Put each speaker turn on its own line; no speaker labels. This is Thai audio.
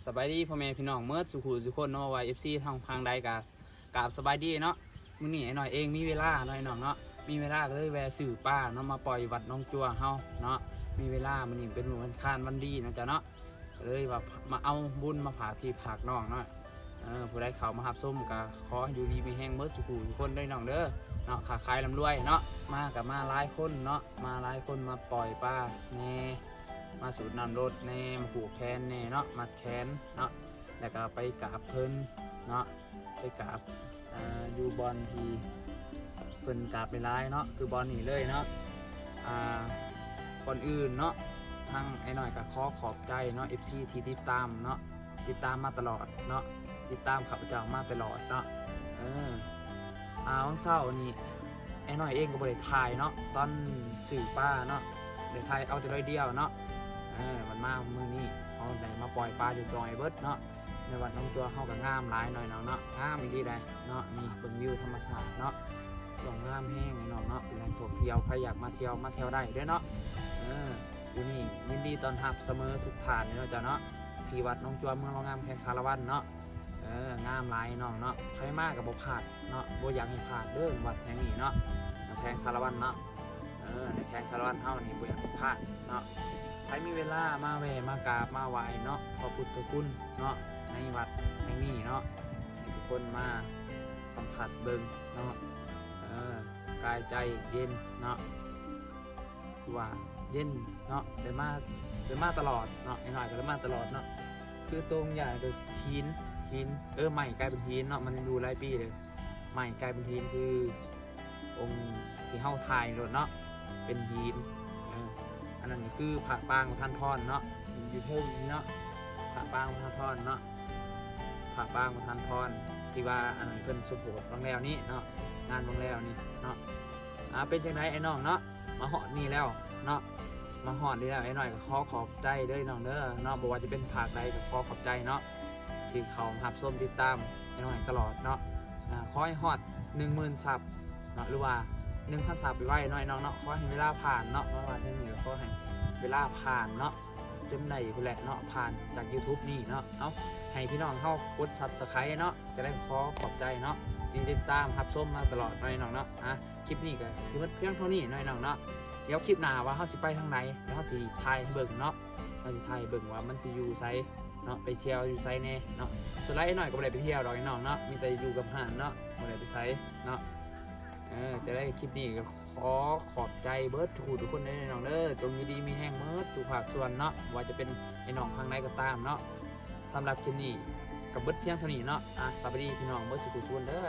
สบายดีพ่อแม่พี่น้องเมื่อสุขุสุคนเนาะว่า FC ทางใดกาบสบายดีเนาะมื้อนี้ไอ้หน่อยเองมีเวลาหน่อยน้องเนาะมีเวลาก็เลยแวะสื่อป้าเนาะมาปล่อยวัดน้องจัวเฮาเนาะมีเวลามื้อนี้เป็นวันคานวันดีเนาะจ้ะเนาะก็เลยว่ามาเอาบุญมาผาพี่ผากน้องเนาะผู้ใดเข้ามารับส้มก็ขออยู่ดีมีแห้งเมื่อสุขุสุคนด้วยน้องเด้อเนาะขาขายลำรวยเนาะมากับมาหลายคนเนาะมาหลายคนมาปล่อยป้าแน่มาสูดน้ำรถแน่มาผูกแขนแน่เนาะมัดแขนเนาะแล้วก็ไปกราบเพิ่นเนาะไปกราบอยู่บอลที่เพิ่นกราบไปร้ายเนาะคือบอลนี่เลยเนาะก่อนอื่นเนาะทางไอ้หน่อยก็ขอบใจเนาะ FC ที่ติดตามเนาะติดตามมาตลอดเนาะติดตามข้าพเจ้ามาตลอดเนาะวันเสาร์นี่ไอ้หน่อยเองก็บ่ได้ถ่ายเนาะตอนสื่อป้าเนาะได้ถ่ายเอาแต่ร้อยเดียวเนาะมันมามื้อนี้เขาได้มาปล่อยปลาอยู่ตรงไอ้เบิดเนาะในวัดน้องตัวเขาก็งามหลายหน่อยเนาะงามอีกทีได้เนาะนี่เป็นวิวธรรมชาติเนาะตัวงามแห้งไอ้น้องเนาะเป็นแหล่งท่องเที่ยวใครอยากมาเที่ยวได้เด้อเนาะอยู่นี่ยินดีต้อนรับเสมอทุกท่านเนาะจ้ะเนาะที่วัดน้องจัวเมืองงามแห่งสารวัตรเนาะงามหลายน้องเนาะใครมากับบ่พลาดเนาะบ่อยากให้พลาดเด้อวัดแห่งนี้เนาะแห่งสารวัตรเนาะในแห่งสารวัตรเฮานี่บ่อยากให้พลาดเนาะใครมีเวลามาแวะมากราบมาไหว้เนาะพระพุทธคุณเนาะในวัดแห่งนี้เนาะให้ทุกคนมาสัมผัสเบิ่งเนาะกายใจเย็นเนาะว่าเย็นเนาะได้มาตลอดเนาะไอ้หน่อยก็ได้มาตลอดเนาะคือตรงอย่างก็หินใหม่กลายเป็นหินเนาะมันดูหลายปีเลยใหม่กลายเป็นหินคือองค์ที่เฮาถ่ายรถเนาะเป็นหินอันนั้นคือผาปางของท่านพรเนาะอยู่เทิงนี้เนาะผาปางของท่านพรเนาะผาปางของท่านพรที่ว่าอันนั้นเพิ่นสมโภชบางแล้วนี้เนาะงานบางแล้วนี่เนาะเป็นจังไดไอ้น้องเนาะมาหอดนี่แล้วเนาะมาหอดนี่แล้วไอ้หน่อยก็ขอบใจเด้อน้องเด้อเนาะบอกว่าจะเป็นผากใดก็ขอบใจเนาะที่เขาหับส้มติดตามไอ้หน่อยตลอดเนาะขอให้หอด 10,000 ซับเนาะหรือว่า 1,000 ซับไปไว้หน่อยน้องเนาะขอให้เวลาผ่านเนาะเพราะว่าที่นี่ขอให้เวลาผ่านเนาะจนได้ผู้แหละเนาะผ่านจาก YouTube นี่เนาะเอาให้พี่น้องเข้ากด Subscribe เนาะจะได้ขอบใจเนาะที่ติดตามรับชมมาตลอดหน่อยน้องเนาะคลิปนี้ก็สิหมดเพียงเท่านี้หน่อยน้องเนาะเดี๋ยวคลิปหน้าว่าเฮาสิไปทางไหนเดี๋ยวเฮาสิถ่ายให้เบิ่งเนาะเฮาสิถ่ายเบิ่งว่ามันสิอยู่ไสเนาะไปเที่ยวอยู่ไสแน่เนาะส่วนหลายหน่อยก็บ่ได้ไปเที่ยวดอกน้องเนาะมีแต่อยู่กับห้านเนาะบ่ได้ไปไสเนาะจะได้คลิปนี้ก็ขอบใจเบิร์ดทุกคนเลยน้องเด้อจงมีดีมีแห้งเมิดทุกภาคส่วนเนาะว่าจะเป็นไอ้น้องทางไหนก็ตามเนาะสำหรับคลิปนี้กับเบิร์ดเพียงเท่านี้เนาะสวัสดีพี่น้องเบิร์ดสุขุชวนเด้อ